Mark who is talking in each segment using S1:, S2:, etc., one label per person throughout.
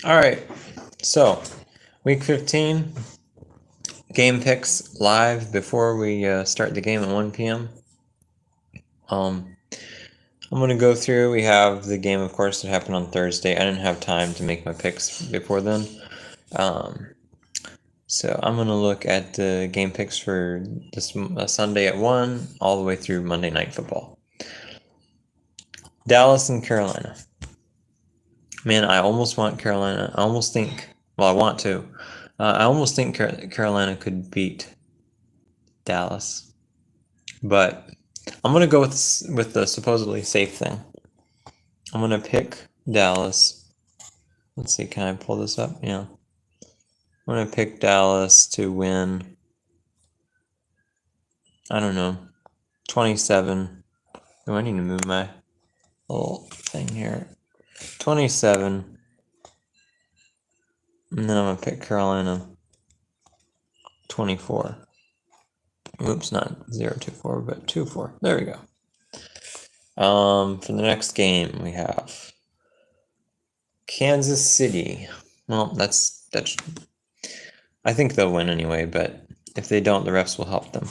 S1: All right, so week 15, game picks live before we start the game at 1 p.m. I'm going to go through. We have the game, of course, that happened on Thursday. I didn't have time to make my picks before then. So I'm going to look at the game picks for this Sunday at 1 all the way through Monday Night Football. Dallas and Carolina. Man, I almost want Carolina. I almost think, well, I want to. I almost think Carolina could beat Dallas. But I'm going to go with the supposedly safe thing. I'm going to pick Dallas. Let's see, can I pull this up? Yeah. I'm going to pick Dallas to win, I don't know, 27. Oh, I need to move my little thing here. 27. And then I'm going to pick Carolina 24. Oops, not 0-2-4, but 2-4. There we go. For the next game, we have Kansas City. Well, that's. I think they'll win anyway, but if they don't, the refs will help them.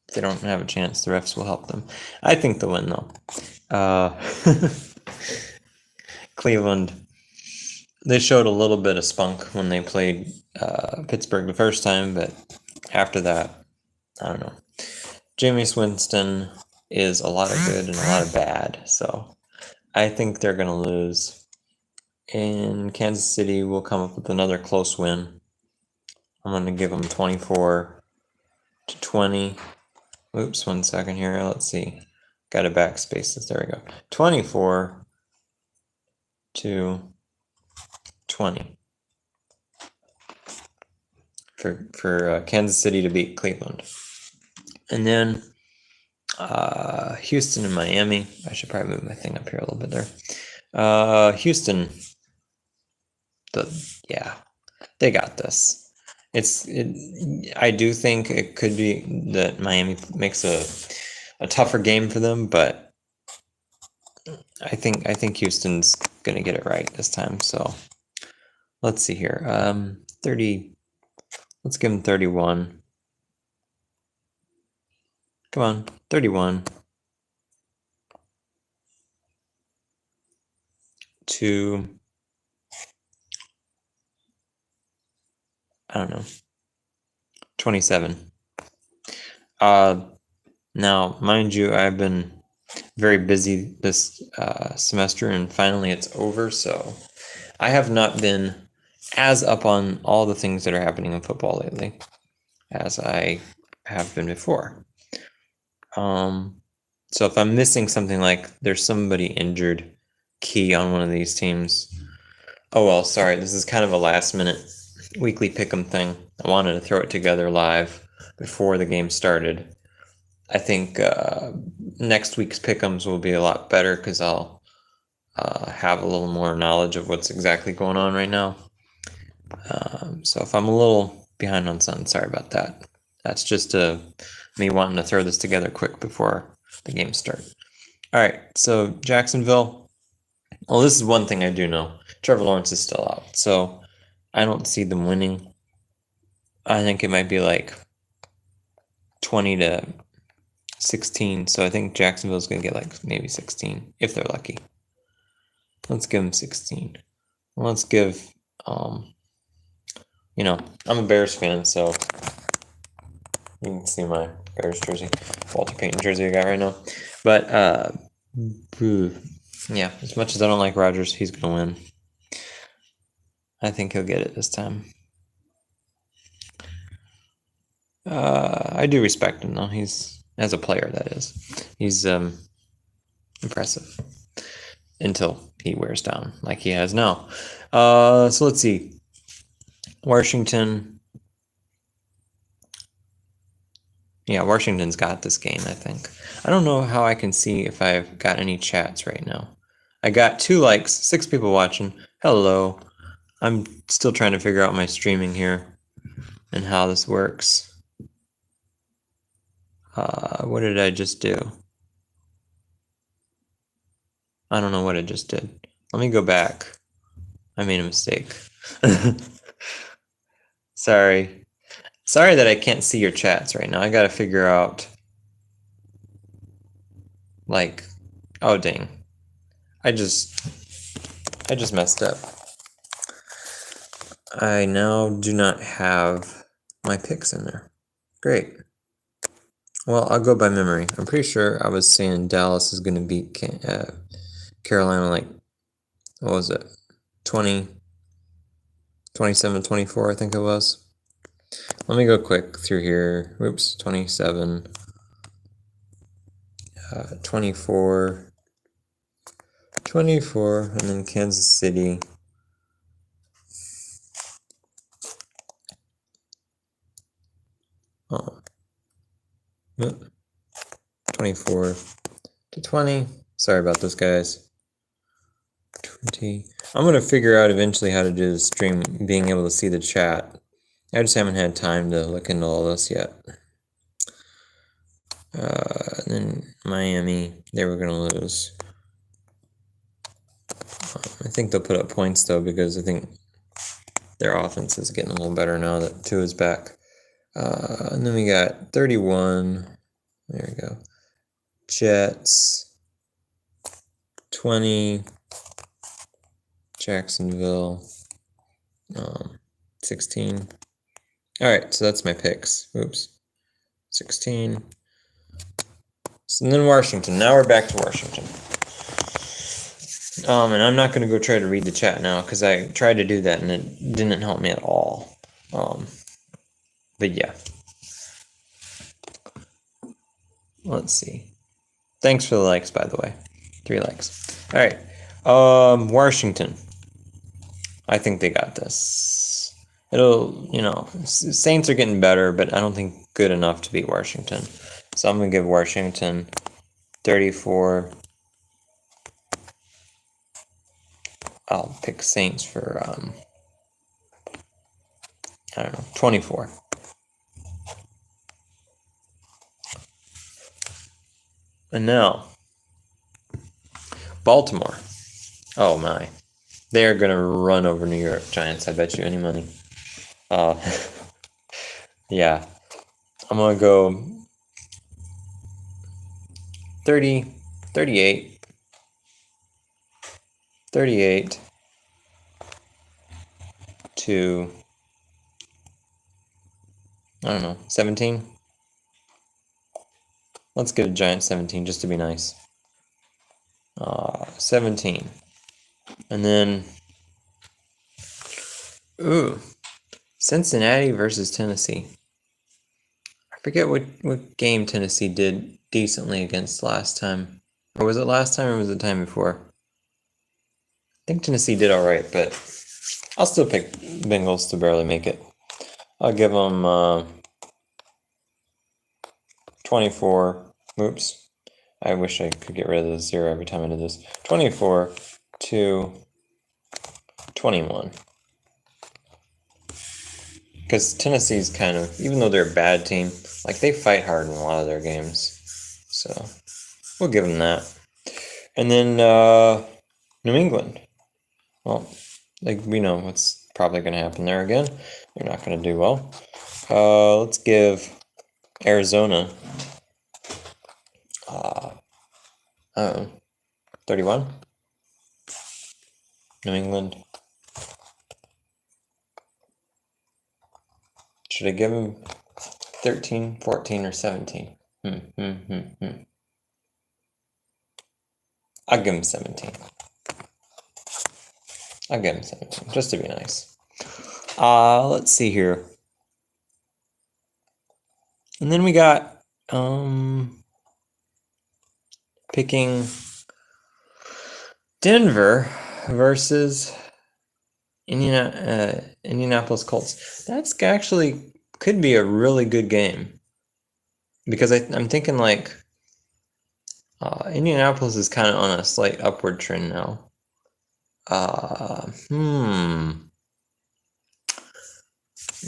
S1: If they don't have a chance, the refs will help them. I think they'll win, though. Cleveland, they showed a little bit of spunk when they played Pittsburgh the first time, but after that, I don't know. Jameis Winston is a lot of good and a lot of bad, so I think they're going to lose. And Kansas City will come up with another close win. I'm going to give them 24-20. Oops, 1 second here. Let's see. Got to backspace this. There we go. 24-20 for Kansas City to beat Cleveland. And then Houston and Miami. I should probably move my thing up here a little bit there. Houston. They got this. I do think it could be that Miami makes a tougher game for them, but I think Houston's gonna get it right this time. So let's see here. 30. Let's give them 31. Come on, 31. To I don't know. 27. Now, mind you, I've been very busy this semester, and finally it's over, so I have not been as up on all the things that are happening in football lately as I have been before. So if I'm missing something, like there's somebody injured key on one of these teams, oh well, sorry, this is kind of a last minute weekly pick'em thing. I wanted to throw it together live before the game started. I think next week's pick'ems will be a lot better because I'll have a little more knowledge of what's exactly going on right now. So if I'm a little behind on something, sorry about that. That's just me wanting to throw this together quick before the game starts. All right, so Jacksonville. Well, this is one thing I do know. Trevor Lawrence is still out, so I don't see them winning. I think it might be like 20-16, so I think Jacksonville's going to get like maybe 16, if they're lucky. Let's give them 16. Let's give, I'm a Bears fan, so you can see my Bears jersey, Walter Payton jersey I got right now. But, yeah, as much as I don't like Rodgers, he's going to win. I think he'll get it this time. I do respect him, though. He's, as a player, that is. He's impressive. Until he wears down, like he has now. So let's see. Washington. Yeah, Washington's got this game, I think. I don't know how I can see if I've got any chats right now. I got 2 likes, 6 people watching. Hello. I'm still trying to figure out my streaming here and how this works. What did I just do? I don't know what I just did. Let me go back. I made a mistake. Sorry. Sorry that I can't see your chats right now. I gotta figure out, like, oh dang. I just messed up. I now do not have my picks in there. Great. Well, I'll go by memory. I'm pretty sure I was saying Dallas is going to beat Carolina, like, what was it? 20, 27, 24, I think it was. Let me go quick through here. Oops, 27, 24, 24, and then Kansas City. Oh. 24 to 20. Sorry about this, guys. 20. I'm going to figure out eventually how to do the stream, being able to see the chat. I just haven't had time to look into all this yet. And then Miami, they were going to lose. I think they'll put up points, though, because I think their offense is getting a little better now that Tua is back. And then we got 31. There we go. Jets. 20. Jacksonville. 16. All right, so that's my picks. Oops. 16. So, and then Washington. Now we're back to Washington. And I'm not going to go try to read the chat now because I tried to do that and it didn't help me at all. But yeah. Let's see. Thanks for the likes, by the way. 3 likes. All right. Washington. I think they got this. It'll, Saints are getting better, but I don't think good enough to beat Washington. So I'm going to give Washington 34. I'll pick Saints for, 24. And now, Baltimore. Oh my. They are going to run over New York Giants, I bet you any money. Yeah. I'm going to go 30, 38, 38 to, 17. Let's get a Giant 17 just to be nice. 17. And then, Cincinnati versus Tennessee. I forget what game Tennessee did decently against last time. Or was it last time or was it the time before? I think Tennessee did all right, but I'll still pick Bengals to barely make it. I'll give them 24. Oops. I wish I could get rid of the 0 every time I did this. 24 to 21. Because Tennessee's kind of, even though they're a bad team, like they fight hard in a lot of their games. So we'll give them that. And then New England. Well, we know what's probably going to happen there again. They're not going to do well. Let's give Arizona 31. New England. Should I give him 13, 14, or 17? I'll give him 17. I'll give him 17, just to be nice. Let's see here. And then we got picking Denver versus Indianapolis Colts. That's actually could be a really good game because I'm thinking like Indianapolis is kind of on a slight upward trend now.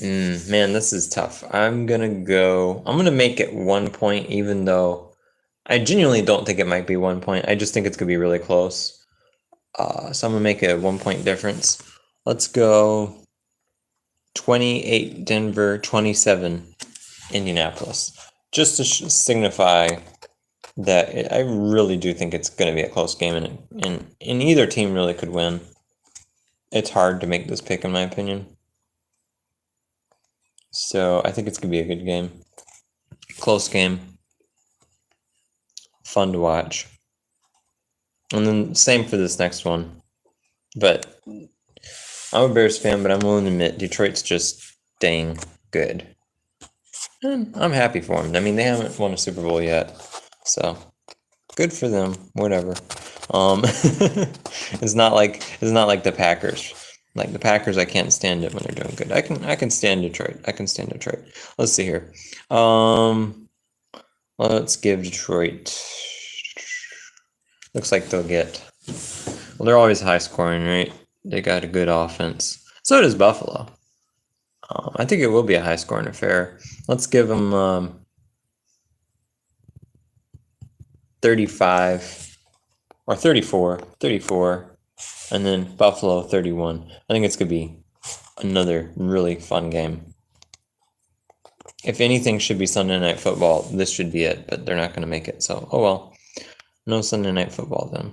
S1: Man, this is tough. I'm gonna make it 1 point, even though I genuinely don't think it might be 1 point. I just think it's gonna be really close. So I'm gonna make it a 1 point difference. Let's go 28 Denver, 27 Indianapolis. Just to signify that I really do think it's going to be a close game, and either team really could win. It's hard to make this pick, in my opinion. So I think it's going to be a good game. Close game. Fun to watch. And then same for this next one. But I'm a Bears fan, but I'm willing to admit Detroit's just dang good. And I'm happy for them. I mean, they haven't won a Super Bowl yet. So good for them. Whatever. It's not like the Packers. Like the Packers, I can't stand it when they're doing good. I can stand Detroit. Let's see here. Let's give Detroit. Looks like they'll get. Well, they're always high scoring, right? They got a good offense. So does Buffalo. I think it will be a high scoring affair. Let's give them 35 or 34, and then Buffalo 31. I think it's going to be another really fun game. If anything should be Sunday Night Football, this should be it, but they're not going to make it. So, oh well. No Sunday Night Football then.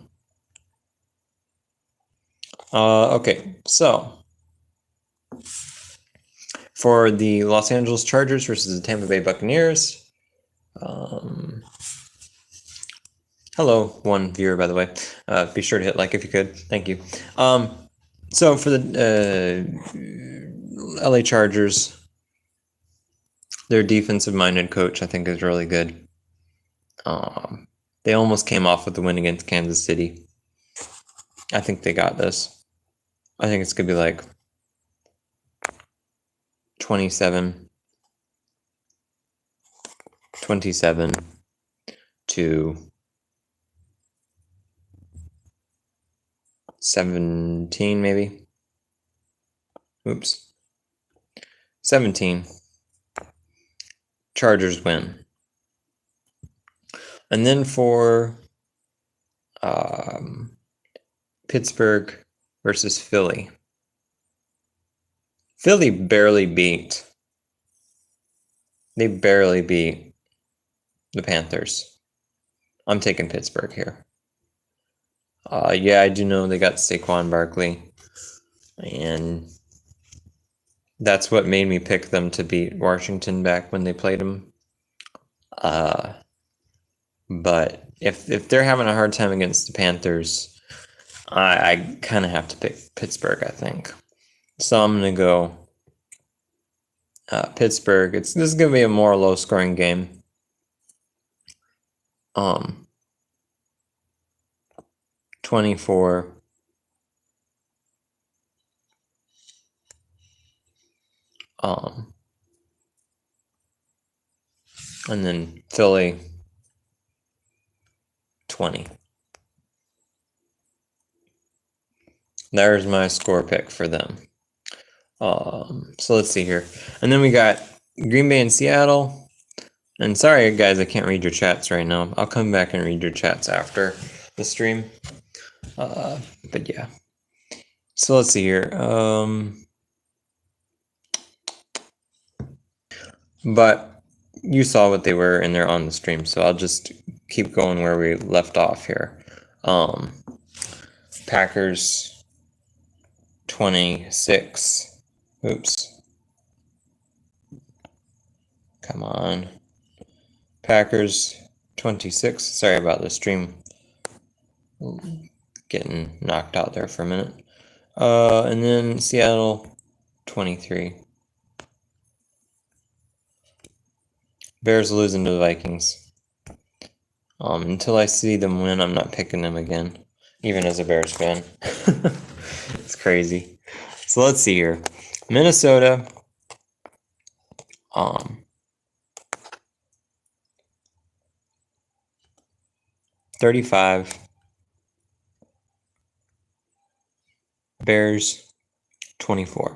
S1: Okay, so for the Los Angeles Chargers versus the Tampa Bay Buccaneers. Hello, one viewer, by the way. Be sure to hit like if you could. Thank you. So for the LA Chargers, their defensive-minded coach, I think, is really good. They almost came off with the win against Kansas City. I think they got this. I think it's going to be like 27 to 17, maybe. Oops. 17. Chargers win. And then for Pittsburgh versus Philly. Philly barely beat. They barely beat the Panthers. I'm taking Pittsburgh here. Yeah, I do know they got Saquon Barkley. And that's what made me pick them to beat Washington back when they played them. But if they're having a hard time against the Panthers, I kind of have to pick Pittsburgh, I think. So I'm going to go Pittsburgh. This is going to be a more low-scoring game. 24. And then Philly 20. There's my score pick for them. So let's see here. And then we got Green Bay and Seattle. And sorry, guys, I can't read your chats right now. I'll come back and read your chats after the stream. But yeah. So let's see here. But you saw what they were and they're on the stream, so I'll just keep going where we left off here. Packers 26. Oops. Come on. Packers 26. Sorry about the stream getting knocked out there for a minute. And then Seattle 23. Bears losing to the Vikings. Until I see them win, I'm not picking them again, even as a Bears fan. It's crazy. So let's see here. Minnesota. 35. Bears 24.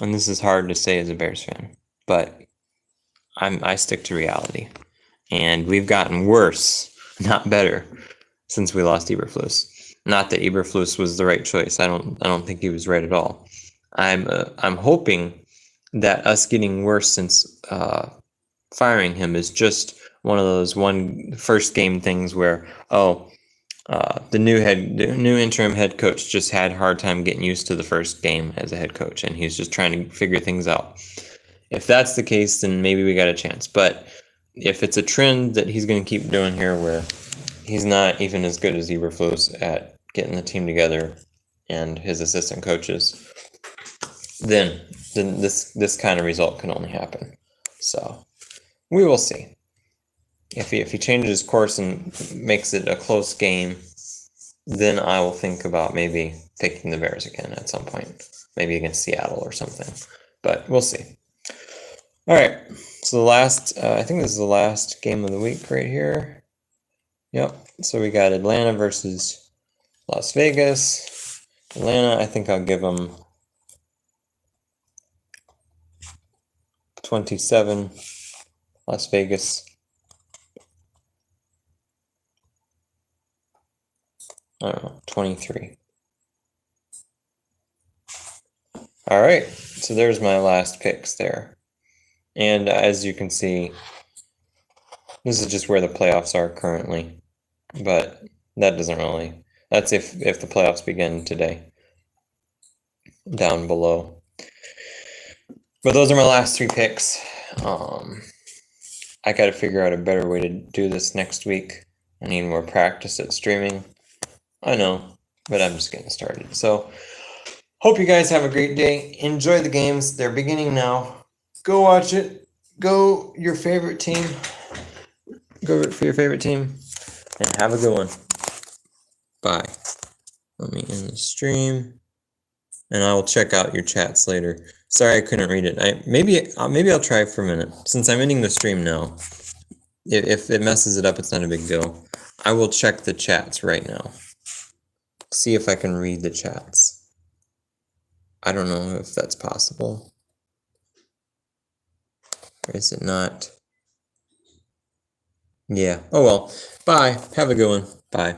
S1: And this is hard to say as a Bears fan, but I stick to reality. And we've gotten worse, not better, since we lost Eberflus. Not that Eberflus was the right choice. I don't think he was right at all. I'm hoping that us getting worse since firing him is just one of those first game things where the new interim head coach just had a hard time getting used to the first game as a head coach, and he's just trying to figure things out. If that's the case, then maybe we got a chance. But if it's a trend that he's going to keep doing here, where he's not even as good as Eberflus at getting the team together and his assistant coaches, then this kind of result can only happen. So we will see. If he changes his course and makes it a close game, then I will think about maybe picking the Bears again at some point, maybe against Seattle or something. But we'll see. All right, so the last, I think this is the last game of the week right here. Yep, so we got Atlanta versus Las Vegas. Atlanta, I think I'll give them 27. Las Vegas, I don't know, 23. All right, so there's my last picks there. And as you can see, this is just where the playoffs are currently. But that doesn't really, that's if the playoffs begin today, down below. But those are my last 3 picks. I got to figure out a better way to do this next week. I need more practice at streaming. I know, but I'm just getting started. So, hope you guys have a great day. Enjoy the games. They're beginning now. Go watch it. Go your favorite team. Go root for your favorite team. And have a good one. Bye. Let me end the stream. And I will check out your chats later. Sorry I couldn't read it. Maybe I'll try for a minute. Since I'm ending the stream now. If it messes it up, it's not a big deal. I will check the chats right now. See if I can read the chats. I don't know if that's possible. Or is it not? Yeah. Oh well. Bye. Have a good one. Bye.